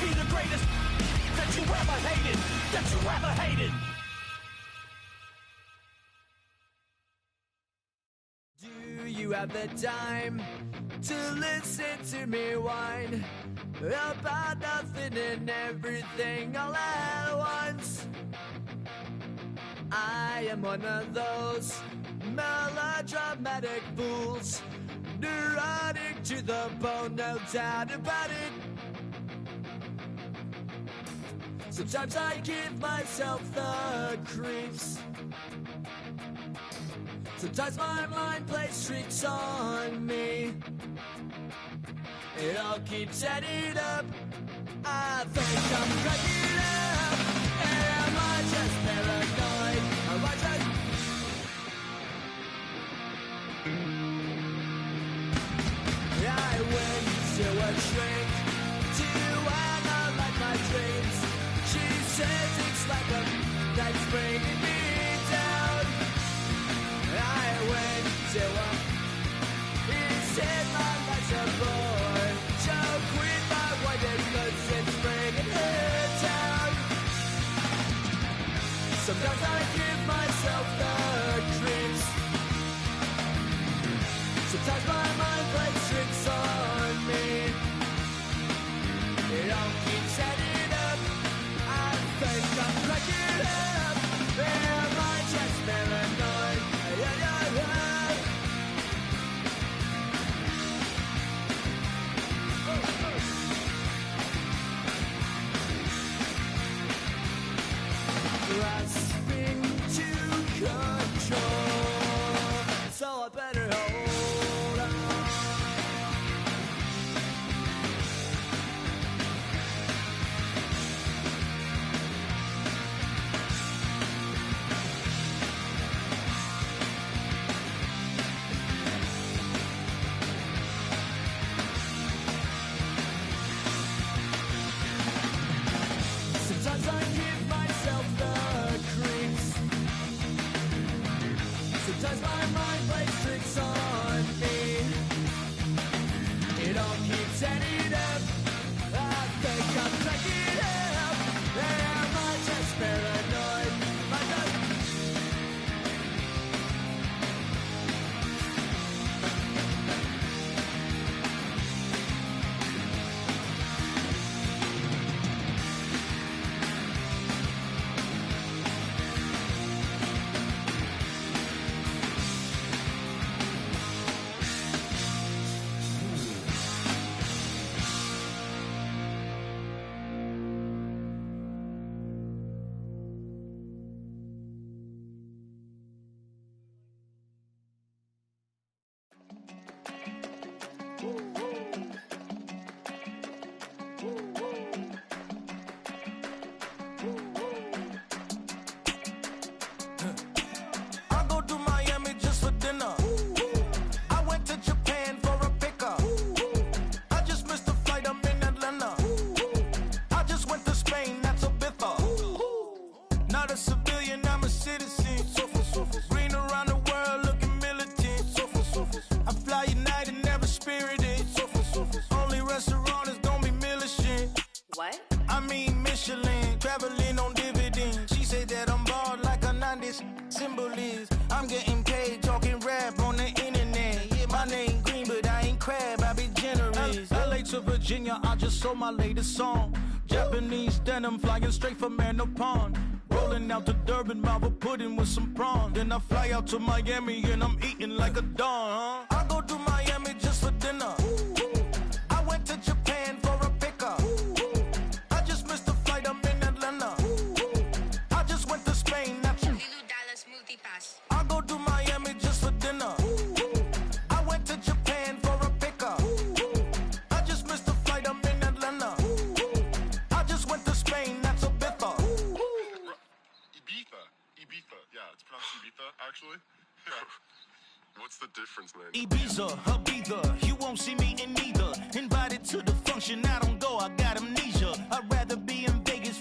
be the greatest that you ever hated, that you ever hated. Do you have the time to listen to me whine about nothing and everything all at once? I am one of those melodramatic fools, neurotic to the bone, no doubt about it. Sometimes I give myself the creeps. Sometimes my mind plays tricks on me. It all keeps adding up. I think I'm cracking up. Am I just paranoid? Am I just... I went to a shrink to analyze my dreams. She says it's like a that's bringing me down. I went to a... He said my life's a bore. So quit my wife because it's bringing her down. Sometimes I give myself the creeps. Sometimes my mind plays tricks on me. It all keeps adding up. I think I'm cracking up. Am I just paranoid? Yeah, yeah, yeah. Grasping to control, so I better hold on. Sometimes I give myself the creeps. Sometimes my mind plays tricks on me. It all keeps adding up. I think I'm cracking up. Am I just paranoid? Am I just... I go to Miami just for dinner. I went to Japan for a pickup. I just missed the flight, I'm in Atlanta. I just went to Spain, that's a bither. Not a civilian, I'm a citizen. Green around the world, looking militant. I fly United, never spirited. Only restaurant is gonna be militant. What? I mean Michelin, traveling on dividends. She said that I'm bald like a 90s symbol is. I'm getting paid, talking rap on the internet. Yeah, my name green, but I ain't crab, I be generous. LA to Virginia, I just sold my latest song. Japanese denim, flying straight from Manopon. Rolling out to Durban, Marvel pudding with some prawns. Then I fly out to Miami and I'm eating like a don, huh? I go to Miami just for dinner. I went to Japan for a pickup. I just missed the flight, I'm in Atlanta. I just went to Spain, that's $Dallas multipass. I go to Miami just for dinner. I went to Japan for a pickup. I just missed the flight, I'm in Atlanta. I just went to Spain, that's a bither. Ibiza. Yeah, it's pronounced Ibiza, actually. Yeah. What's the difference, man? Ibiza, Ibiza, you won't see me in neither. Invited to the function, I don't go, I got amnesia. I'd rather be in Vegas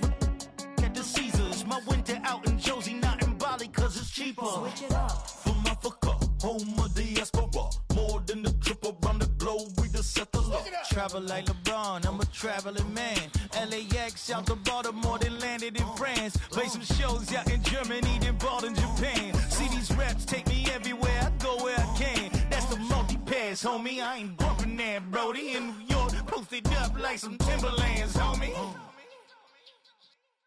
at the Caesars. My winter out in Josie, not in Bali, cause it's cheaper. Switch it up. From Africa, home of diaspora. More than the trip around the globe, we the settler. travel like LeBron, I'm a traveling man. LAX out to Baltimore, then landed in France. Play some shows out in Germany, then bought in Japan. See these reps take me everywhere, I go where I can. That's the multi-pass, homie, I ain't bumping that, Brody. In New York, posted up like some Timberlands, homie.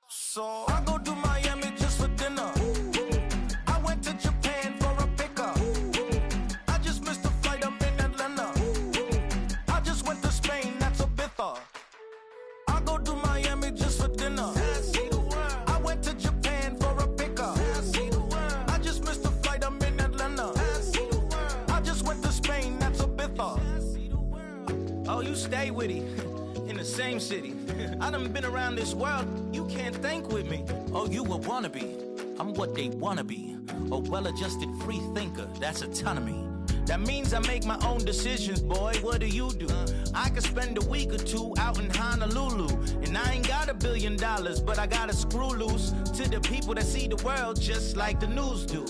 So I go to Miami just for dinner. I went to Japan for a pickup. I just missed the flight, I'm in Atlanta. I just went to Spain, that's Ibiza. I go to Miami just for dinner. I went to Japan for a pickup. I just missed the flight, I'm in Atlanta. I just went to Spain, that's Ibiza. Oh, you stay with it. In the same city. I done been around this world, you can't think with me. Oh, you a wannabe, I'm what they wanna be. A well-adjusted free thinker, that's autonomy. That means I make my own decisions, boy, what do you do? I could spend a week or two out in Honolulu. And I ain't got $1 billion, but I got a screw loose to the people that see the world just like the news do.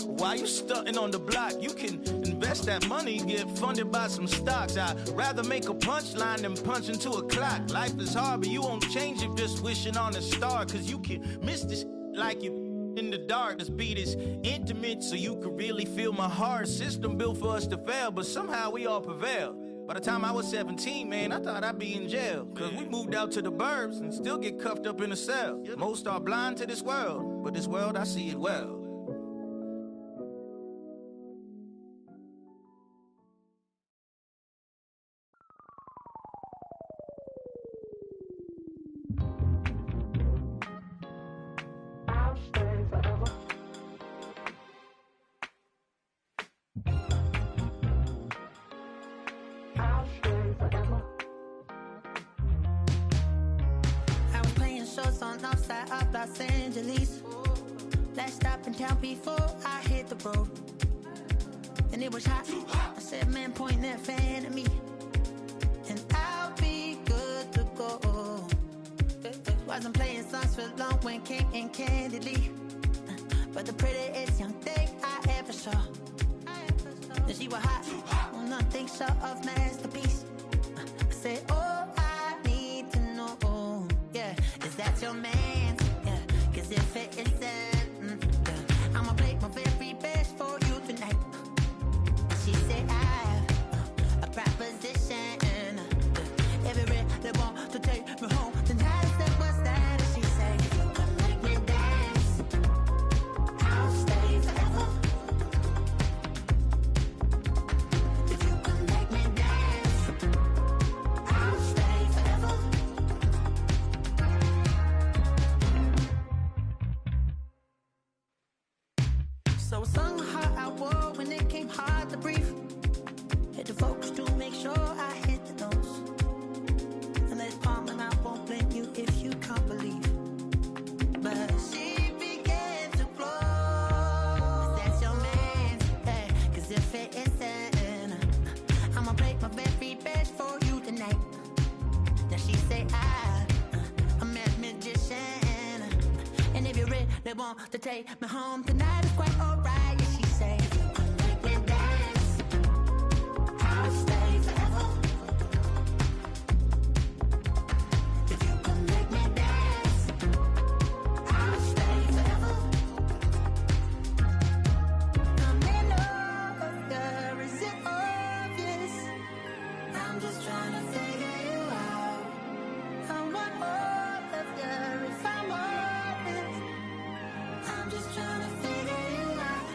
While you stunting on the block, you can invest that money, get funded by some stocks. I'd rather make a punchline than punch into a clock. Life is hard, but you won't change it just wishing on a star. Cause you can miss this like you in the dark. This beat is intimate, so you can really feel my heart. System built for us to fail, but somehow we all prevail. By the time I was 17, man, I thought I'd be in jail. Cause we moved out to the burbs and still get cuffed up in a cell. Most are blind to this world, but this world, I see it well. On outside of Los Angeles. Last stop in town before I hit the road. And it was hot. I said, man, point that fan at me, and I'll be good to go. Wasn't playing songs for long when came in candidly, but the prettiest young thing I ever saw. And she was hot. On nothing short of masterpiece. I said, oh, I need to know. Yeah, is that your man? Yeah, cause if it isn't, yeah, I'ma play my very best for you tonight. She said I have a proposition. Every really want to take me home tonight. I said, what's that? And she said, if you can make me dance, I'll stay forever. If you can make me dance, I'll stay forever. So I sung how I wore when it came hard to breathe. Hit the focus to make sure I hit the notes. And let's palm and I won't blame you if you can't believe. But she began to glow. That's your man, hey, cause if it isn't, I'ma play my very best for you tonight. Now she say I'm a magician, and if you really want to take me home tonight, it's quite alright. Yeah, she say, if you can make me dance, I'll stay forever. If you can make me dance, I'll stay forever. I'm in love, girl, is it obvious? I'm just trying to figure you out. I want all of you if I'm honest. I'm just trying to figure you out.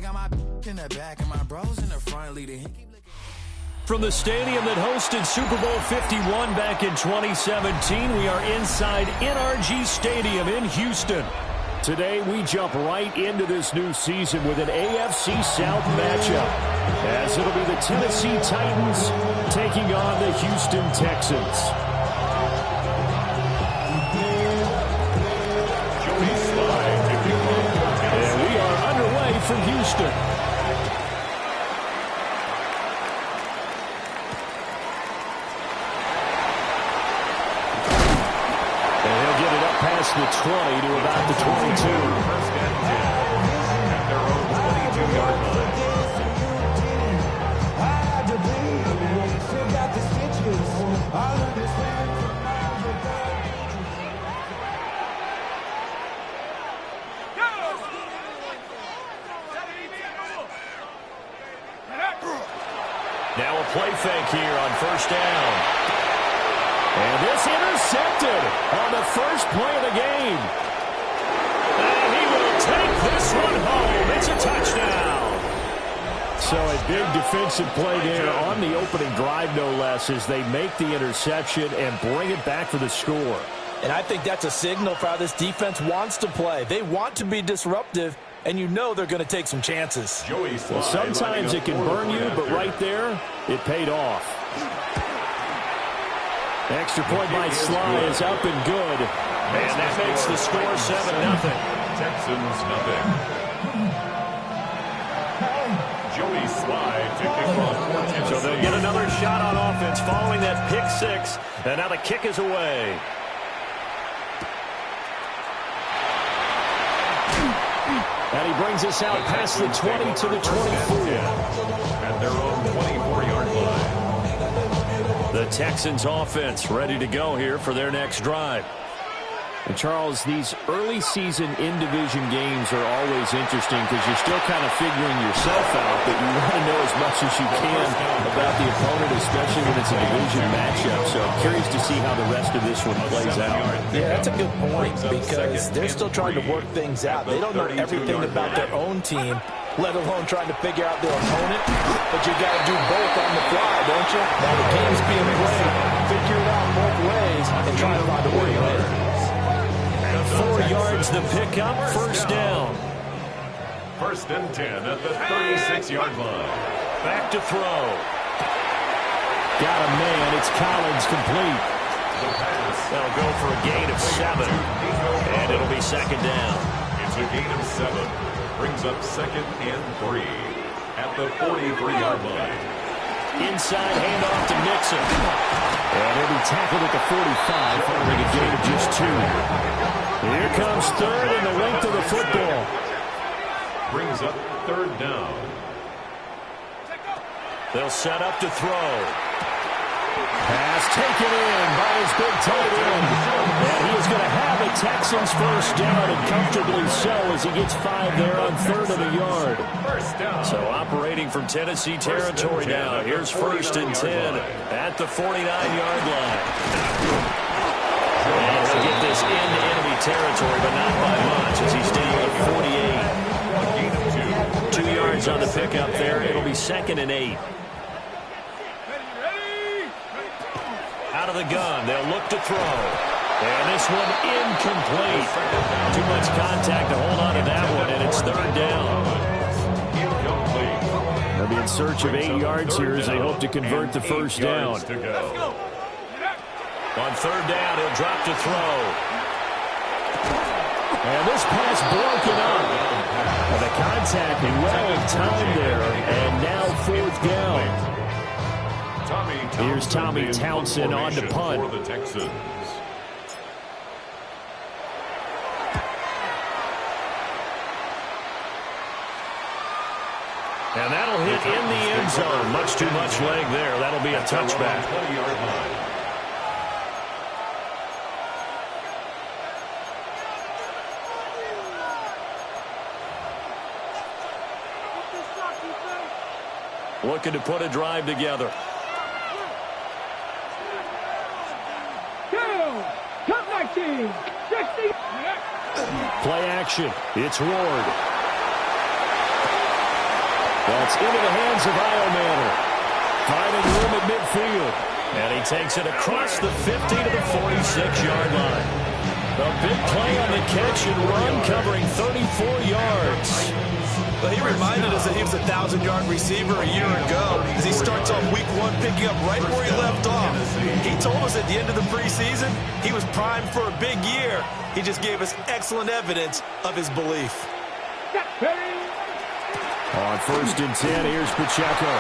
I got my in the back and my bros in the front leading. From the stadium that hosted Super Bowl 51 back in 2017, we are inside NRG Stadium in Houston. Today, we jump right into this new season with an AFC South matchup, as it'll be the Tennessee Titans taking on the Houston Texans. And we are underway from Houston. Past the 20 to about the 22. First and 10 at their own 22-yard line. Now a play fake here on first down. And this intercepted on the first play of the game. And he will take this one home. It's a touchdown. So a big defensive play there on the opening drive, no less, as they make the interception and bring it back for the score. And I think that's a signal for how this defense wants to play. They want to be disruptive, and you know they're going to take some chances. Well, sometimes it can burn you, but right there, it paid off. Extra point by Sly is up and good. And that makes the score 7-0. Texans nothing. Joey Sly to kick off for Tennessee. So they'll get another shot on offense following that pick six. And now the kick is away. And he brings us out past the 20 to the 24. At their own 24-yard line. The Texans offense ready to go here for their next drive. And Charles, these early season in-division games are always interesting because you're still kind of figuring yourself out, but you want to know as much as you can about the opponent, especially when it's a division matchup. So I'm curious to see how the rest of this one plays out. Yeah, that's a good point because they're still trying to work things out. They don't know everything about their own team, let alone trying to figure out their opponent. But you got to do both on the fly, don't you? Now the game's being played, figure it out both ways, and try to find a way to win. 4 yards the pickup, first down. First and 10 at the 36-yard line. Back to throw. Got a man, it's Collins complete. That'll go for a gain of 7. And it'll be second down. It's a gain of 7. Brings up second and 3 at the 43-yard line. Inside handoff to Nixon. And he'll be tackled at the 45 following a gain of just 2. Here comes third and the length of the football. Brings up third down. They'll set up to throw. Pass taken in by his big tight end. And he is going to have a Texans first down, and comfortably so as he gets 5 there on third and a yard. First down. So operating from Tennessee territory now. Here's first and 10 at the 49-yard line. And he'll get this into enemy territory, but not by much as he's standing at 48. 2 yards on the pickup there. It'll be second and 8. Out of the gun, they'll look to throw. And this one incomplete. Too much contact to hold on to that one, and it's third down. They'll be in search of 8 yards here as they hope to convert the first down. On third down, he'll drop to throw. And this pass broken up. And the contact well in time there, and now fourth down. Here's Tommy Townsend on to punt. For the Texans. And that'll hit in the end zone. Much too much leg there. That'll be a touchback. 20-yard line. Looking to put a drive together. Play action. It's Ward. That's into the hands of Iomanner. Finding room at midfield. And he takes it across the 50 to the 46-yard line. A big play on the catch and run, covering 34 yards. Well, he reminded us that he was a 1,000-yard receiver a year ago as he starts off week 1 picking up right where he left off. He told us at the end of the preseason he was primed for a big year. He just gave us excellent evidence of his belief. On 1st and 10, here's Pacheco.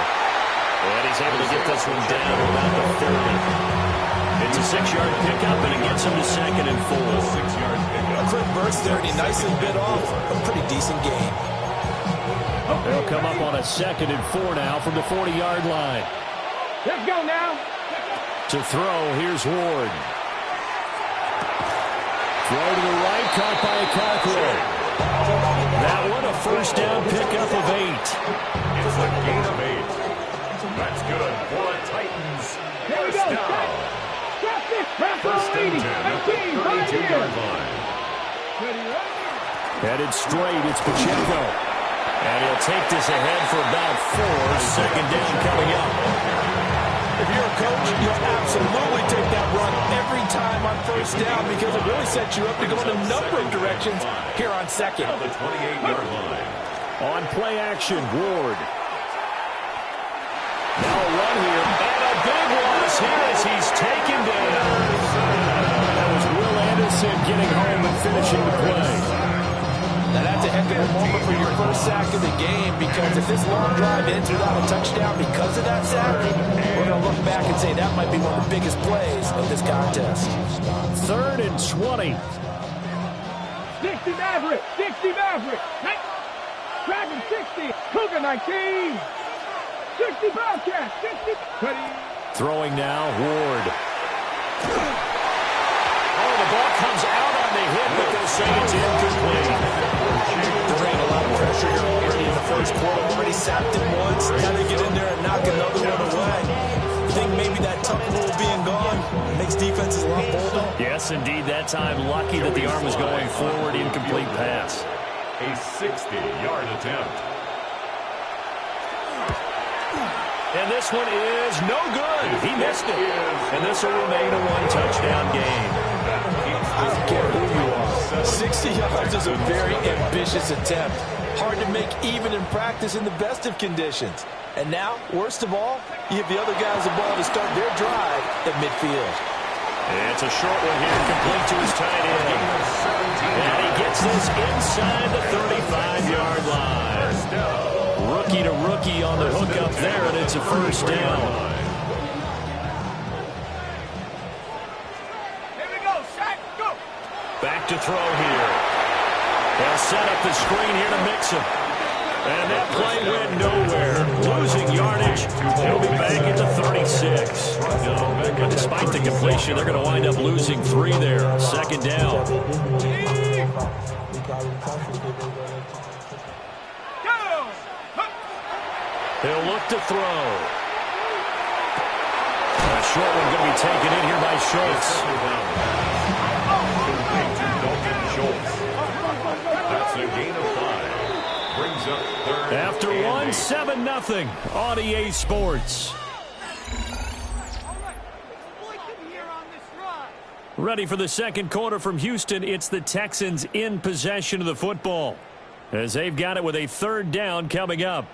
And he's able to get this one down to about the 30. It's a 6-yard pickup, and it gets him to 2nd and 4. A quick burst there, and he nicely bit off a pretty decent gain. They'll come up on a 2nd and 4 now from the 40-yard line. Let's go now. To throw, here's Ward. Throw to the right, caught by Cockrell. That one a 1st down pickup of 8. It's a gain of 8. That's good for the Titans. Here we go. First and 10 at the 32-yard line. Headed straight, it's Pacheco. And he'll take this ahead for about 4. 2nd down coming up. If you're a coach, you'll absolutely take that run every time on 1st down because it really sets you up to go in a number of directions here on 2nd. The 28-yard line. On play action, Ward. Now a run here, and a big loss here as he's taken down. That was Will Anderson getting home and finishing the play. Now that's a heck of a moment for your first sack of the game because if this long drive ends without a touchdown because of that sack, we're going to look back and say that might be one of the biggest plays of this contest. 3rd and 20. 60 Maverick. 60 Maverick. Dragon 60. Cougar 19. 60 Bobcat. 60. Throwing now, Ward. Oh, the ball comes out on the hit, but they'll say it's incomplete. There ain't a lot of pressure here already in the first quarter. Already sacked it once. Now they get in there and knock another one away. You think maybe that tuck rule being gone makes defenses a lot bolder? Yes, indeed. That time, lucky that the arm was going forward. Incomplete pass. A 60-yard attempt. And this one is no good. He missed it. And this will remain a 1-touchdown game. I don't care who you are. 60 yards is a very ambitious attempt. Hard to make even in practice in the best of conditions. And now, worst of all, you give the other guys the ball to start their drive at midfield. It's a short one here, complete to his tight end. And he gets this inside the 35-yard line. Rookie to rookie on the hook up there, and it's a 1st down. Here we go. Shot. Go. Back to throw here. They'll set up the screen here to mix him. And that play went nowhere. Losing yardage. He'll be back at the 36. And despite the completion, they're going to wind up losing 3 there. 2nd down. He'll look to throw. A short one going to be taken in here by Schultz. That's a gain of 5. Brings up 3rd. After 1, 7-0 on EA Sports. Ready for the 2nd quarter from Houston. It's the Texans in possession of the football, as they've got it with a 3rd down coming up.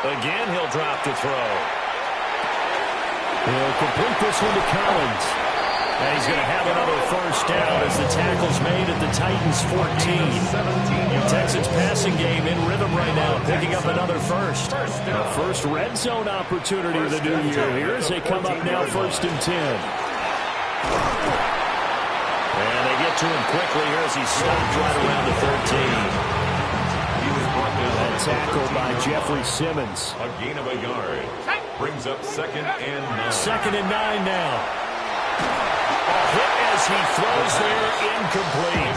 Again, he'll drop to throw. He'll complete this one to Collins. And he's going to have another 1st down as the tackle's made at the Titans 14. Texans passing game in rhythm right now, picking up another 1st. The first red zone opportunity of the new year here as they come up now 1st and 10. And they get to him quickly here as he's stopped right around the 13. And tackled by Jeffrey Simmons. A gain of a yard. Brings up 2nd and 9. 2nd and 9 now. A hit as he throws there, incomplete.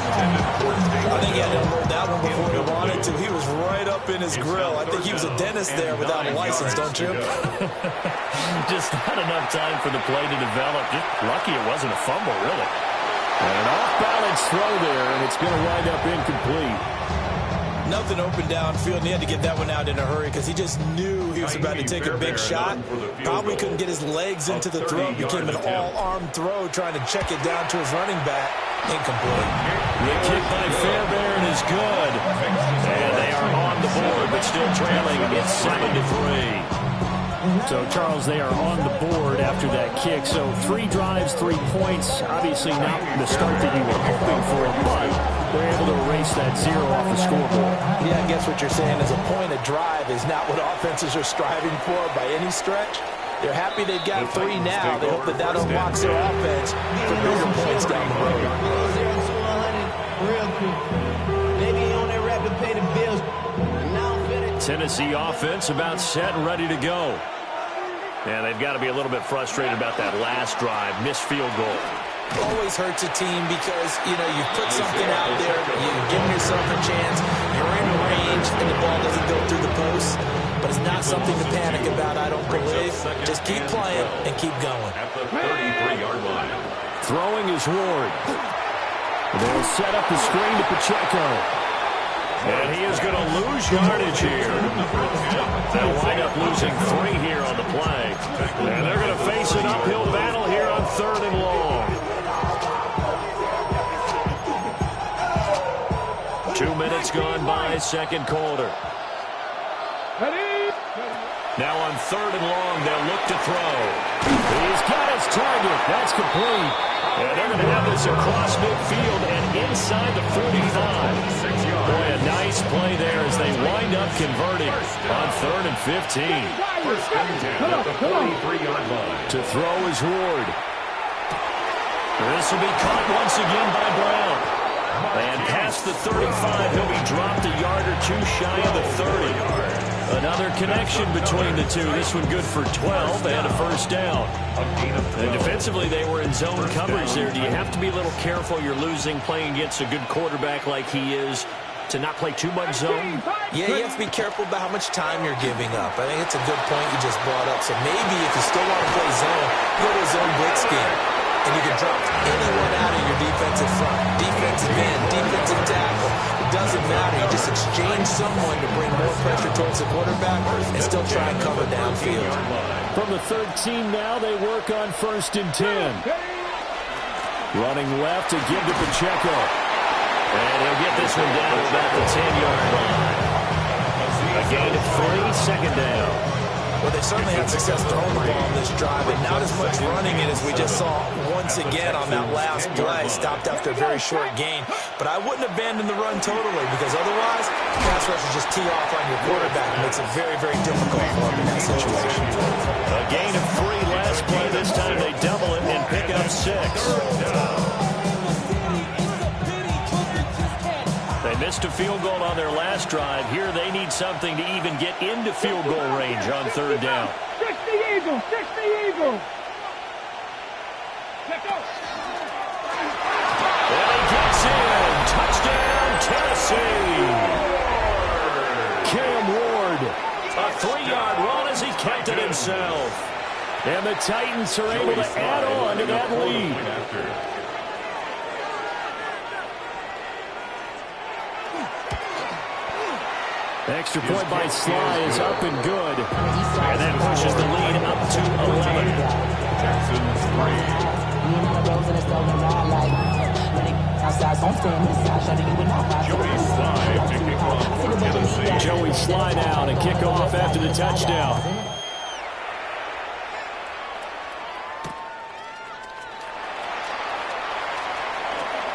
I think he had to unload that one before he wanted tried to. He was right up in his grill. I think he was a dentist there without a license, don't you? Just not enough time for the play to develop. Just lucky it wasn't a fumble, really. And an off-balance throw there, and it's going to wind up incomplete. Nothing open downfield, and he had to get that one out in a hurry because he just knew he was about to take a big shot. Probably couldn't get his legs into the throw. Became an all-arm throw trying to check it down to his running back. Incomplete. The kick by Fairbairn is good. And they are on the board, but still trailing. It's 7-3. So, Charles, they are on the board after that kick. So 3 drives, 3 points. Obviously not the start that you were hoping for, but they're able to erase that 0 off the scoreboard. Yeah, I guess what you're saying is a point of drive is not what offenses are striving for by any stretch. They're happy they've got 3 now. They hope that that unlocks their offense for bigger points down the road. 0 to 100 real quick. Maybe on that rapid pay the bills. Tennessee offense about set and ready to go. And they've got to be a little bit frustrated about that last drive. Missed field goal. Always hurts a team because, you know, you've put something out there. You've given yourself a chance. You're in range, and the ball doesn't go through the post. But it's not something to panic about, I don't believe. Just keep playing and keep going. At the 33-yard line. Throwing is Ward. They'll set up the screen to Pacheco. And he is going to lose yardage here. They'll wind up losing 3 here on the play. And they're going to face an uphill battle here on 3rd and long. 2 minutes gone by, second quarter. Now on 3rd and long, they'll look to throw. He's got his target. That's complete. And they're going to have this across midfield and inside the 45. Boy, a nice play there as they wind up converting on 3rd and 15. First and 10 at the 43-yard line. To throw is Ward. This will be caught once again by Brown. And past the 35, he'll be dropped a yard or 2 shy of the 30. Another connection between the two. This one good for 12 and a first down. And defensively, they were in zone coverage there. Do you have to be a little careful? You're losing playing against a good quarterback like he is to not play too much zone? Yeah, you have to be careful about how much time you're giving up. I think it's a good point you just brought up. So maybe if you still want to play zone, go to a zone blitz scheme. And you can drop anyone out of your defensive front. Defensive end, defensive tackle. It doesn't matter. You just exchange someone to bring more pressure towards the quarterback and still try and cover downfield. From the 13 now, they work on 1st and 10. Running left to give to Pacheco. And he'll get this one down to about the 10-yard line. A gain of 3, second down. Well, they certainly had success throwing the ball on this drive, and not as much running it as we just saw once again on that last play. Stopped after a very short gain. But I wouldn't abandon the run totally, because otherwise, pass rushers just tee off on your quarterback. It makes it very, very difficult for him in that situation. A gain of 3 last play. This time they double it and pick up 6. They missed a field goal on their last drive. Here they need something to even get into field goal range on 3rd down. 60 Eagles! 60 Eagles! Let's go! And he gets in. Touchdown, Tennessee! Cam Ward. A 3-yard run as he kept it himself. And the Titans are able to add on to that lead. Extra point by Sly is up and good. And that pushes the lead up to 11. Texans 3. Joey Sly now to kick off after the touchdown.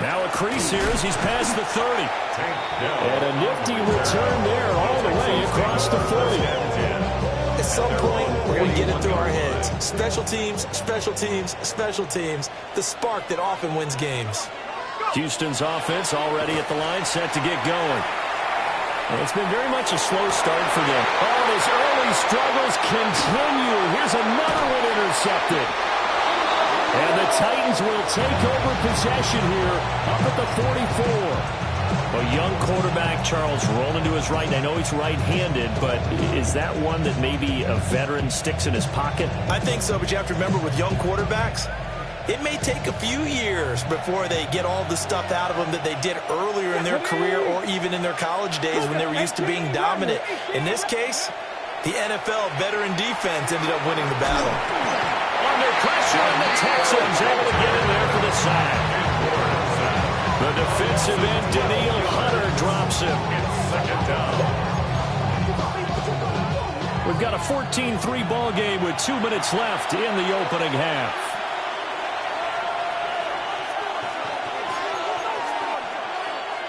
Now a crease here as he's past the 30. And a nifty return there all the way across the 40. At some point, we're going to get it through our heads. Special teams, special teams, special teams. The spark that often wins games. Houston's offense already at the line, set to get going. And it's been very much a slow start for them. All his early struggles continue. Here's another one intercepted. And the Titans will take over possession here up at the 44. Well, young quarterback, Charles, rolling to his right. And I know he's right-handed, but is that one that maybe a veteran sticks in his pocket? I think so, but you have to remember with young quarterbacks, it may take a few years before they get all the stuff out of them that they did earlier in their career or even in their college days when they were used to being dominant. In this case, the NFL veteran defense ended up winning the battle. Under pressure, and the Texans able to get in there for the sack. The defensive end, Daniil Hunter, drops him. Second down. We've got a 14-3 ball game with 2 minutes left in the opening half.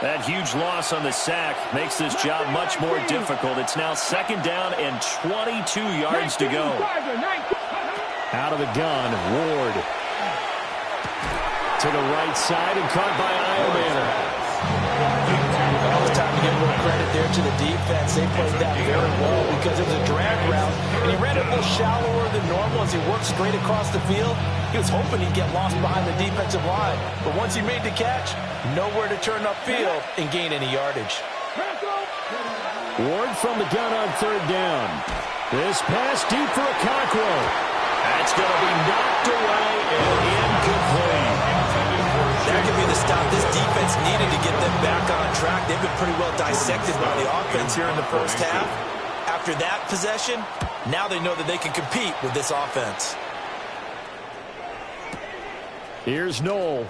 That huge loss on the sack makes this job much more difficult. It's now second down and 22 yards to go. Out of the gun, Ward. To the right side and caught by Iomanner. Well, it's time to give a little credit there to the defense. They played that very well because it was a drag route, and he ran it a little shallower than normal as he worked straight across the field. He was hoping he'd get lost behind the defensive line, but once he made the catch, nowhere to turn upfield and gain any yardage. Ward from the gun on third down. This pass deep for Okonkwo. That's going to be knocked away and incomplete. That could be the stop this defense needed to get them back on track. They've been pretty well dissected by the offense here in the first half. After that possession, now they know that they can compete with this offense. Here's Knoll.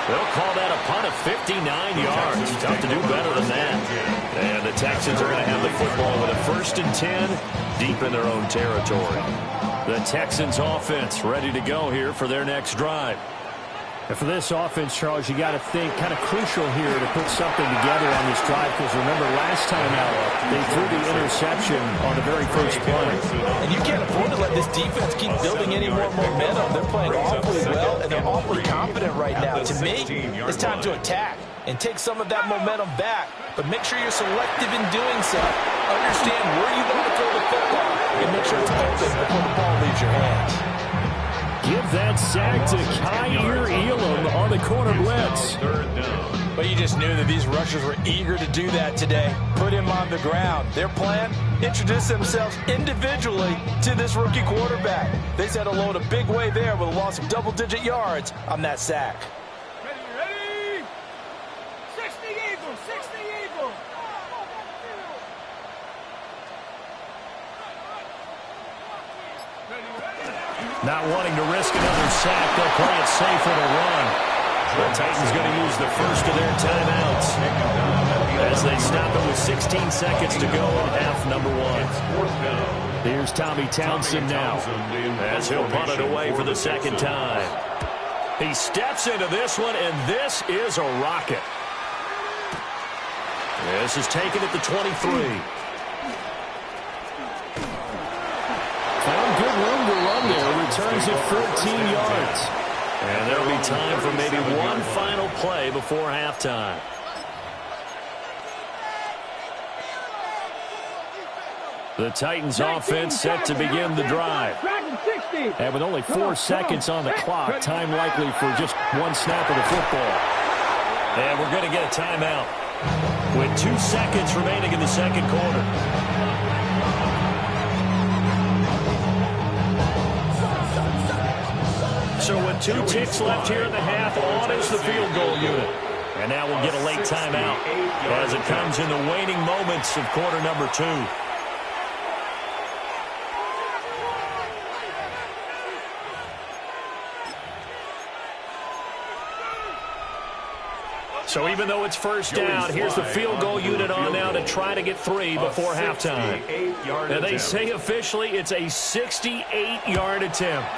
They'll call that a punt of 59 yards. Tough to do better than that. And the Texans are going to have the football with a 1st and 10 deep in their own territory. The Texans offense ready to go here for their next drive. And for this offense, Charles, you got to think kind of crucial here to put something together on this drive because remember last time out they threw the interception on the very first play. And you can't afford to let this defense keep building any more momentum. They're playing awfully well and they're awfully confident right now. To me, it's time to attack and take some of that momentum back, but make sure you're selective in doing so. Understand where you want to throw the football and make sure it's open before the ball leaves your hands. Give that sack to Kyer Elam on the corner blitz. But you just knew that these rushers were eager to do that today. Put him on the ground. Their plan, introduce themselves individually to this rookie quarterback. They set a load a big way there with a loss of double-digit yards on that sack. Ready? 60 Eagles, 60 Eagles. Not wanting to risk another sack, they'll play it safe with a run. The Titans going to use the first of their timeouts as they stop it with 16 seconds to go in half number 1. Here's Tommy Townsend now as he'll punt it away for the second time. He steps into this one, and this is a rocket. This is taken at the 23. Found good room to run there. Returns it 14 yards. And there'll be time for maybe one final play before halftime. The Titans offense set to begin the drive. And with only 4 seconds on the clock, time likely for just one snap of the football. And we're going to get a timeout with 2 seconds remaining in the second quarter. So with 2 ticks left here in the half, on is the field goal unit. And now we'll get a late timeout as it comes in the waning moments of quarter number 2. So even though it's first down, here's the field goal unit on now to try to get 3 before halftime. And they say officially it's a 68-yard attempt.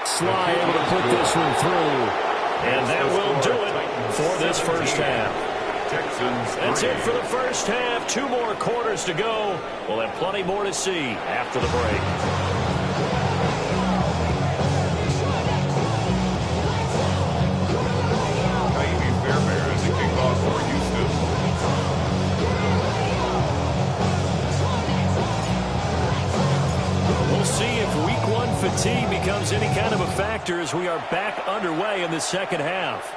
Sly able to put this one through. And that will do it for this first half. That's it for the first half. 2 more quarters to go. We'll have plenty more to see after the break. We'll see if week 1 fatigue becomes any kind of a factor as we are back underway in the second half.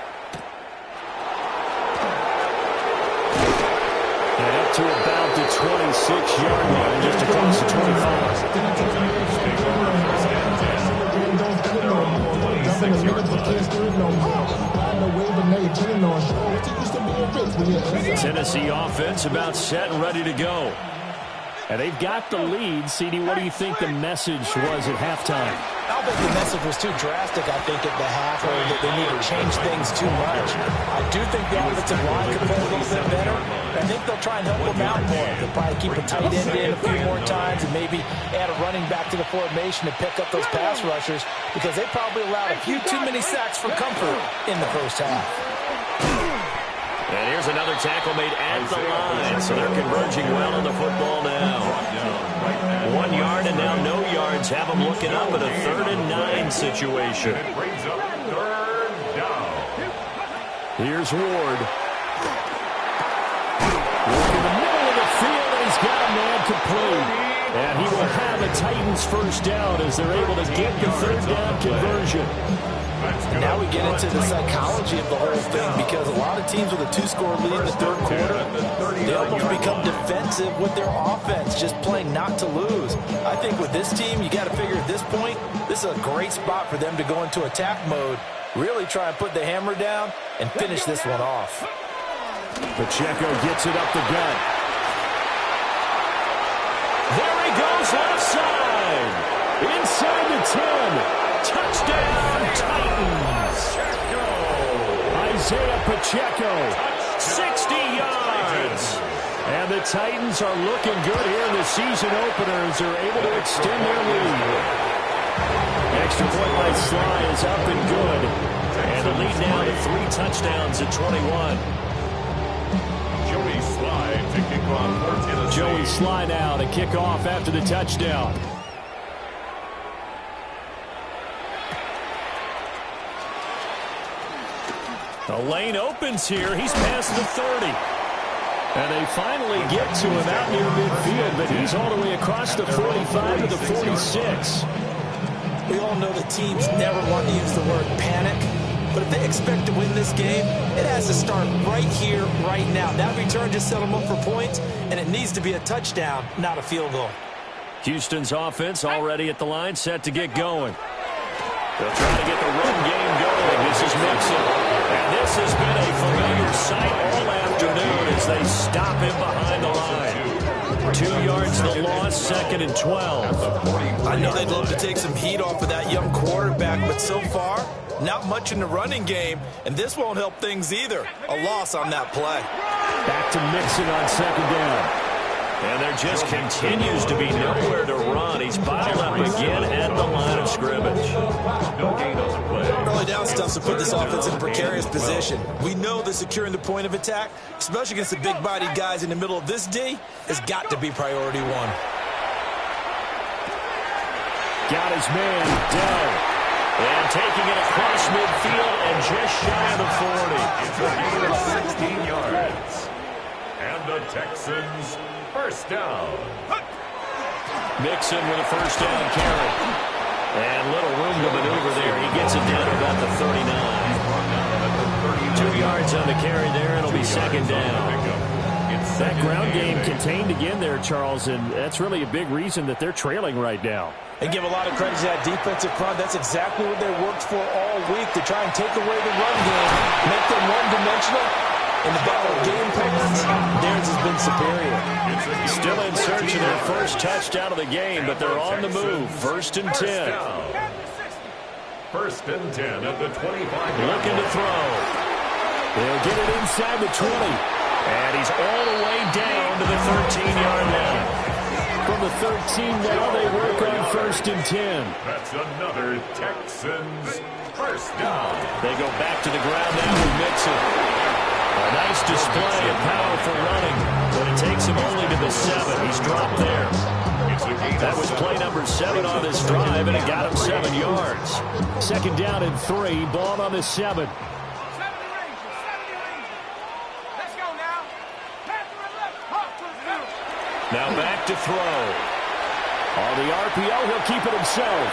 And up to about the 26-yard line, just across the 25. Tennessee offense about set and ready to go. And they've got the lead. CD, what do you think the message was at halftime? I don't think the message was too drastic, I think, at the half, or that they need to change things too much. I do think the offensive line could play a little bit better. I think they'll try and help them out more. They'll probably keep a tight end in a few more times and maybe add a running back to the formation to pick up those pass rushers, because they probably allowed a few too many sacks for comfort in the first half. And here's another tackle made at the line, so they're converging well on the football now. 1 yard and now no yards. Have them looking up at a 3rd and 9 situation. It brings up 3rd down. Here's Ward. Look in the middle of the field, and he's got a man complete. And he will have a Titans first down as they're able to get the 3rd down conversion. And now we get into the psychology of the whole thing, because a lot of teams with a 2-score lead in the 3rd quarter, they almost become defensive with their offense, just playing not to lose. I think with this team, you got to figure at this point, this is a great spot for them to go into attack mode, really try and put the hammer down and finish this one off. Pacheco gets it up the gut. There he goes left side. Inside the 10. Touchdown, Titans. Isaiah Pacheco, 60 yards. And the Titans are looking good here in the season opener as they're able to extend their lead. Extra point by Sly is up and good. And the lead now to 3 touchdowns at 21. Joey Sly to kick off for Tennessee. Joey Sly now to kick off after the touchdown. The lane opens here. He's past the 30. And they finally get to him out near midfield, but he's all the way across the 45 to the 46. We all know that teams never want to use the word panic, but if they expect to win this game, it has to start right here, right now. That return just set them up for points, and it needs to be a touchdown, not a field goal. Houston's offense already at the line, set to get going. They'll try to get the run game going. This is Mixon. And this has been a familiar sight all afternoon as they stop him behind the line. 2 yards the loss, 2nd and 12. I know they'd love to take some heat off of that young quarterback, but so far, not much in the running game, and this won't help things either. A loss on that play. Back to Mixon on 2nd down. And there just continues to be nowhere to run. He's piled up again at the line of scrimmage. No gain on the play. Early down stuff to put this offense in a precarious position. We know that securing the point of attack, especially against the big-bodied guys in the middle of this D, has got to be priority 1. Got his man, Dell. And taking it across midfield and just shy of the 40. It's a gain of 16 yards. And the Texans first down. Mixon with a first down carry. And little room to maneuver there. He gets it down to about the 39. 2 yards on the carry there. It'll be 2nd down. That ground game contained again there, Charles, and that's really a big reason that they're trailing right now. And give a lot of credit to that defensive front. That's exactly what they worked for all week, to try and take away the run game, make them one-dimensional. In the battle of game plans, theirs has been superior. Still in search of their first touchdown of the game, but they're on the move. 1st and 10. 1st and 10 at the 25. Looking to throw. They'll get it inside the 20. And he's all the way down to the 13-yard line. From the 13 now, they work on 1st and 10. That's another Texans first down. They go back to the ground now with Mixon. A nice display of powerful running, but it takes him only to the 7. He's dropped there. That was play number 7 on this drive, and it got him 7 yards. 2nd down and 3, ball on the 7. Now back to throw. On the RPO, he'll keep it himself.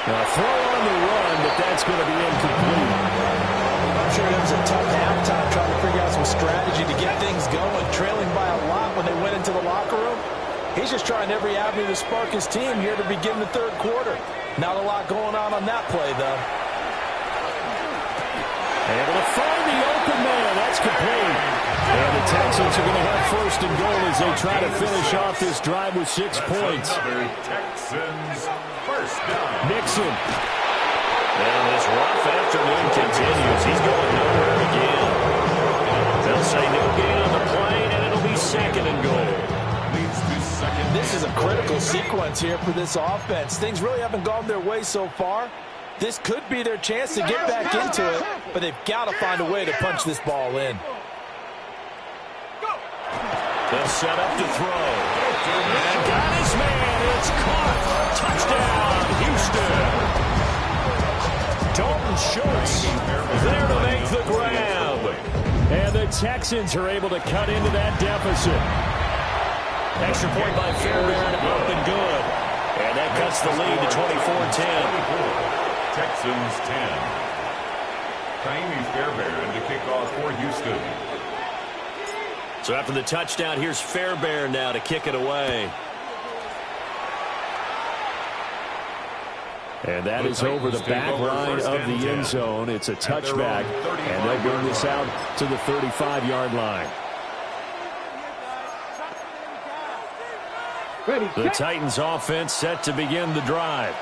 Now throw on the run, but that's going to be incomplete. I'm sure it was a tough halftime trying to figure out some some strategy to get things going, trailing by a lot when they went into the locker room. He's just trying every avenue to spark his team here to begin the third quarter. Not a lot going on that play, though. Able to find the open man. That's complete. And the Texans are going to have first and goal as they try to finish off this drive with 6 points. Texans first down. Nixon. And this rough afternoon continues. He's going nowhere again. They'll say no gain on the play, and it'll be second and goal. This is a critical sequence here for this offense. Things really haven't gone their way so far. This could be their chance to get back into it, but they've got to find a way to punch this ball in. They'll set up to throw. And got his man. It's caught. Touchdown, Houston. Dalton Schultz there to make the grab. And the Texans are able to cut into that deficit. Extra point by Fairbairn, up and good. And that cuts the lead to 24-10. Texans 10. Kaimi Fairbairn to kick off for Houston. So after the touchdown, here's Fairbairn now to kick it away. And that is over the back line of the end zone. It's a touchback, and they'll bring this out to the 35-yard line. The Titans offense set to begin the drive.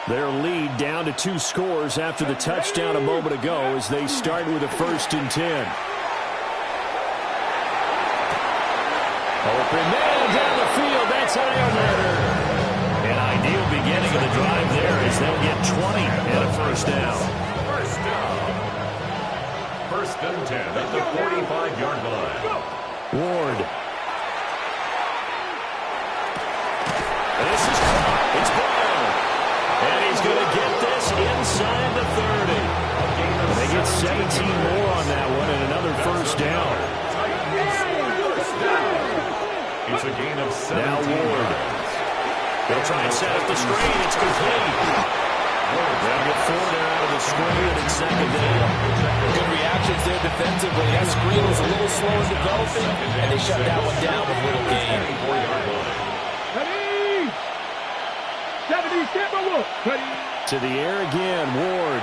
Their lead down to 2 scores after the touchdown a moment ago as they start with a 1st and 10. Open man down the field. That's Ironman. An ideal beginning of the drive there as they'll get 20 and a 1st down. First down. 1st and 10 at the 45-yard line. Ward. This is caught. It's Brown. And he's going to get this inside the 30. They get 17 more on that one and another 1st down. It's a gain of 17. Now Ward. They'll try and set up the screen. It's complete. They'll get 4 there out of the screen, and it's 2nd down. Good reactions there defensively. That screen was a little slow in developing, and they shut that one down with little gain. To the air again, Ward.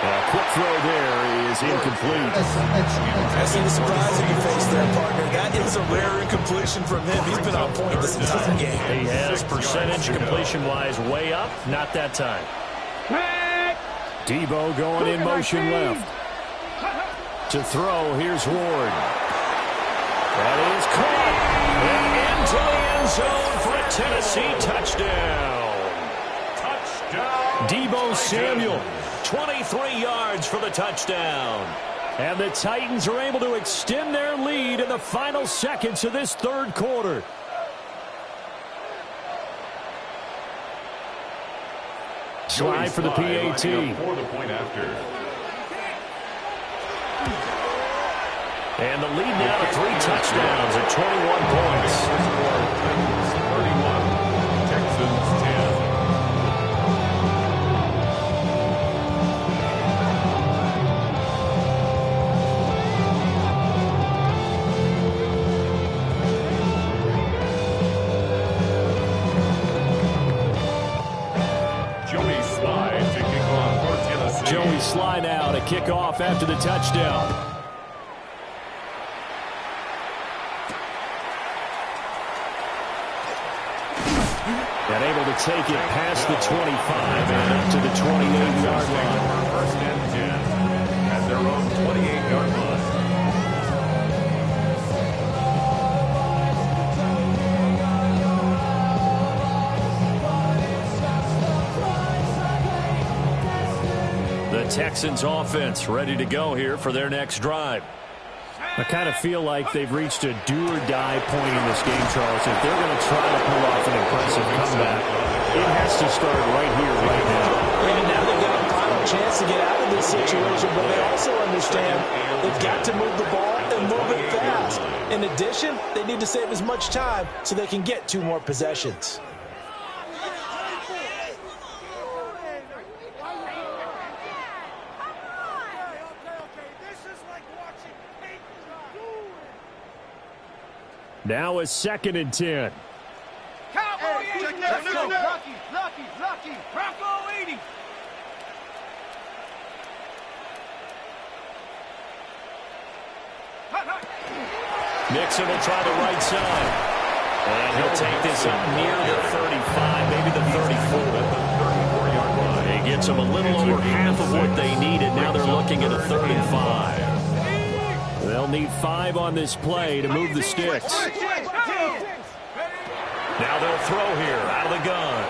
A quick throw there is incomplete. I see the surprise in your face there, partner. That is a rare incompletion from him. He's been on point this entire game. He has percentage completion-wise way up. Not that time. Debo going in motion left. To throw, here's Ward. That is caught. And into the end zone for a Tennessee touchdown. Debo Samuel, 23 yards for the touchdown. And the Titans are able to extend their lead in the final seconds of this 3rd quarter. Slide for the PAT. For the point after. And the lead now to 3 touchdowns at 21 points. 31, Texans 10. Joey Sly now to kick off after the touchdown. And able to take it past the 25 and up to the 28-yard line. 1st and 10 at their own 28-yard line. The Texans offense ready to go here for their next drive. I kind of feel like they've reached a do-or-die point in this game, Charles. If they're going to try to pull off an impressive comeback, it has to start right here, right now. And now they've got a final chance to get out of this situation, but they also understand they've got to move the ball and move it fast. In addition, they need to save as much time so they can get 2 more possessions. Now a 2nd and 10. Cowboy 80. Let's go. Lucky. Bronco 80. Mixon will try the right side. And he'll take this up near the 35, maybe the 34. He gets them a little over half of what they needed. Now they're looking at a 3rd and 5. They'll need 5 on this play to move the sticks. Now they'll throw here out of the gun.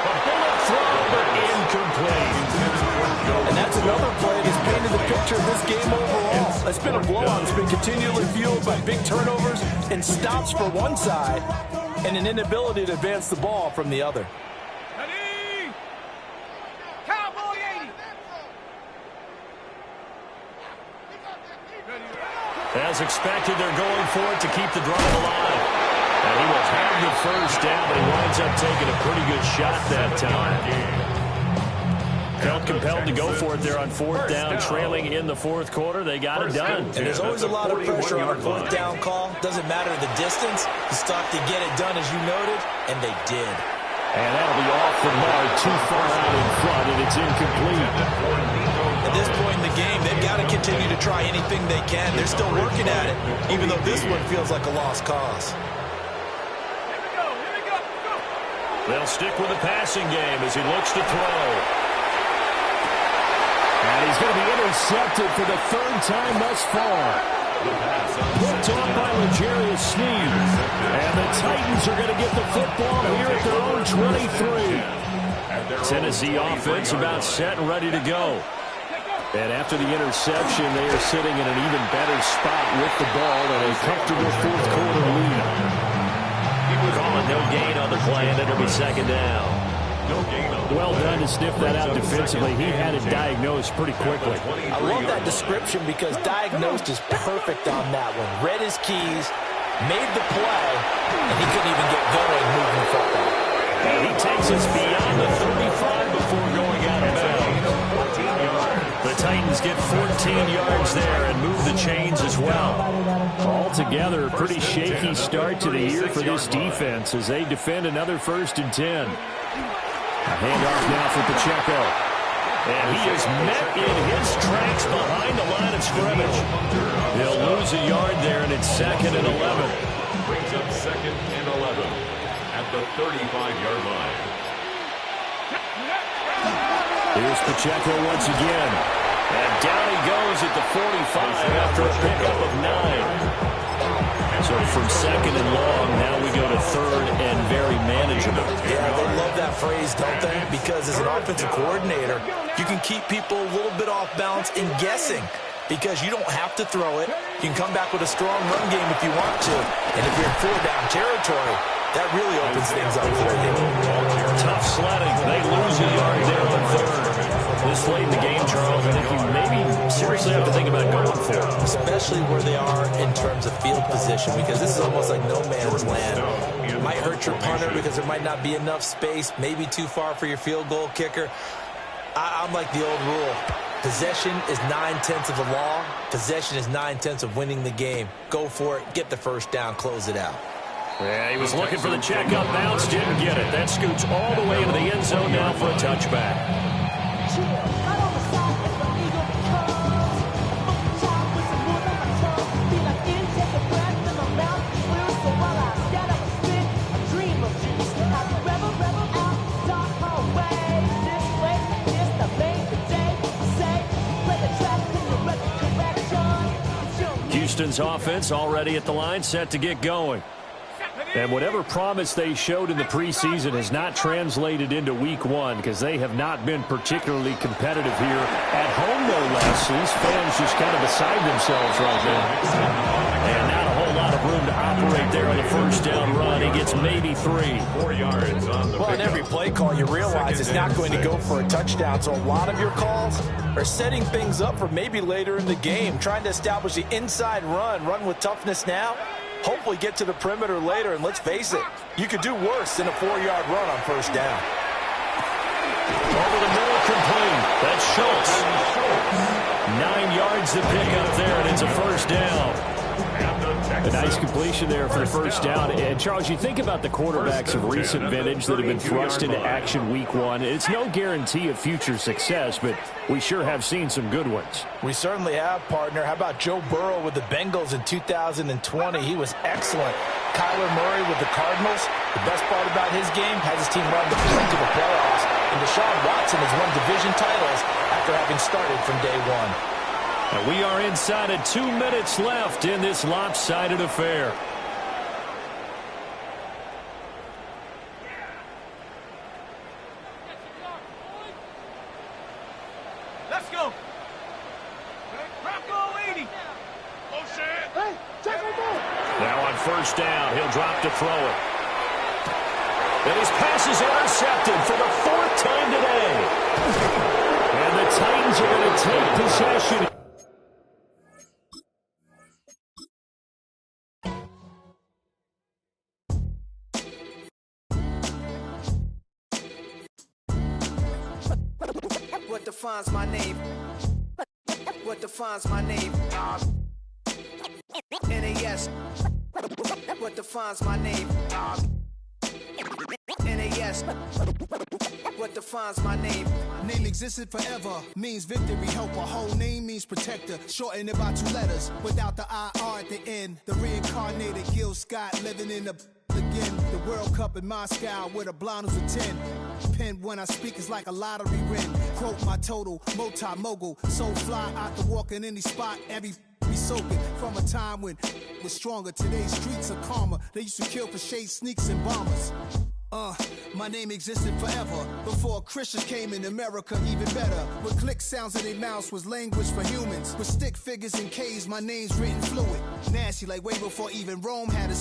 A bullet throw, but incomplete. And that's another play that's painted the picture of this game overall. It's been a blowout. It's been continually fueled by big turnovers and stops for one side and an inability to advance the ball from the other. Ready? Cowboy 80. As expected, they're going for it to keep the drive alive. And he will have the first down, but he winds up taking a pretty good shot that time. Felt compelled to go for it there on 4th down, trailing in the 4th quarter. They got it done. And there's always a lot of pressure on a 4th down call. Doesn't matter the distance. You stop to get it done, as you noted, and they did. And that'll be off the mark, too far out in front, and it's incomplete. At this point in the game, they've got to continue to try anything they can. They're still working at it, even though this one feels like a lost cause. They'll stick with the passing game as he looks to throw. And he's going to be intercepted for the 3rd time thus far. Picked off by L'Jarius Sneed. And the Titans are going to get the football here at their own 23. Tennessee offense about set and ready to go. And after the interception, they are sitting in an even better spot with the ball and a comfortable 4th quarter lead. Calling no gain on the play, and it'll be 2nd down. Well done to sniff that out defensively. He had it diagnosed pretty quickly. I love that description because diagnosed is perfect on that one. Read his keys, made the play, and he couldn't even get going moving the football. And he takes us beyond the 35 before going out of bounds. The Titans get 14 yards there and move the chains as well. Altogether, a pretty shaky start to the year for this defense as they defend another 1st and 10. A handoff now for Pacheco. And he is met in his tracks behind the line of scrimmage. He'll lose a yard there, and it's 2nd and 11. Brings up 2nd and 11 at the 35-yard line. Here's Pacheco once again. And down he goes at the 45 after a pickup of 9. So from 2nd and long, now we go to 3rd and very manageable. Yeah, they love that phrase, don't they? Because as an offensive coordinator, you can keep people a little bit off balance in guessing because you don't have to throw it. You can come back with a strong run game if you want to. And if you're in 4-down territory, that really opens things up for you. Tough sledding. They lose a yard there on 3rd. This late in the game, Charles, I think you maybe seriously have to think about going for it. Especially where they are in terms of field position, because this is almost like no man's land. It might hurt your punter because there might not be enough space, maybe too far for your field goal kicker. I'm like the old rule. Possession is 9/10 of the law. Possession is 9/10 of winning the game. Go for it. Get the first down. Close it out. Yeah, he was looking for the check-up bounce. Didn't get it. That scoots all the way into the end zone now for a touchback. Houston's offense already at the line, set to get going. And whatever promise they showed in the preseason has not translated into week 1 because they have not been particularly competitive here at home, no less. These fans just kind of beside themselves right now. And not a whole lot of room to operate there on the 1st down run. He gets maybe 3. 4 yards on the Well, in every play call, you realize it's not going to go for a touchdown. So a lot of your calls are setting things up for maybe later in the game, trying to establish the inside run with toughness now. Hopefully get to the perimeter later, and let's face it, you could do worse than a 4-yard run on 1st down. Over the middle, complete. That's Schultz. 9 yards to pick up there, and it's a 1st down. A nice completion there for the first down. And, Charles, you think about the quarterbacks of recent vintage that have been thrust into action week one. It's no guarantee of future success, but we sure have seen some good ones. We certainly have, partner. How about Joe Burrow with the Bengals in 2020? He was excellent. Kyler Murray with the Cardinals. The best part about his game has his team run the point to the playoffs. And Deshaun Watson has won division titles after having started from day one. And we are inside of 2 minutes left in this lopsided affair. Let's go. Bronco 80. Oh, shit. Hey, check him out. Now on first down, he'll drop to throw it. And his pass is intercepted for the 4th time today. And the Titans are going to take possession. What defines my name? What defines my name? NAS. What defines my name? NAS. What defines my name? Name existed forever, means victory, helper. Whole name means protector, shorten it by 2 letters, without the IR at the end. The reincarnated Gil Scott living in the again. The World Cup in Moscow with a blind who's a 10. Pen when I speak is like a lottery win. Quote my total, multi-mogul, so fly out to walk in any spot, every be soaking from a time when was stronger. Today's streets are calmer. They used to kill for shade sneaks and bombers. My name existed forever before Christians came in America, even better. With click sounds in their mouths was language for humans. With stick figures and K's, my name's written fluid. Nasty like way before even Rome had a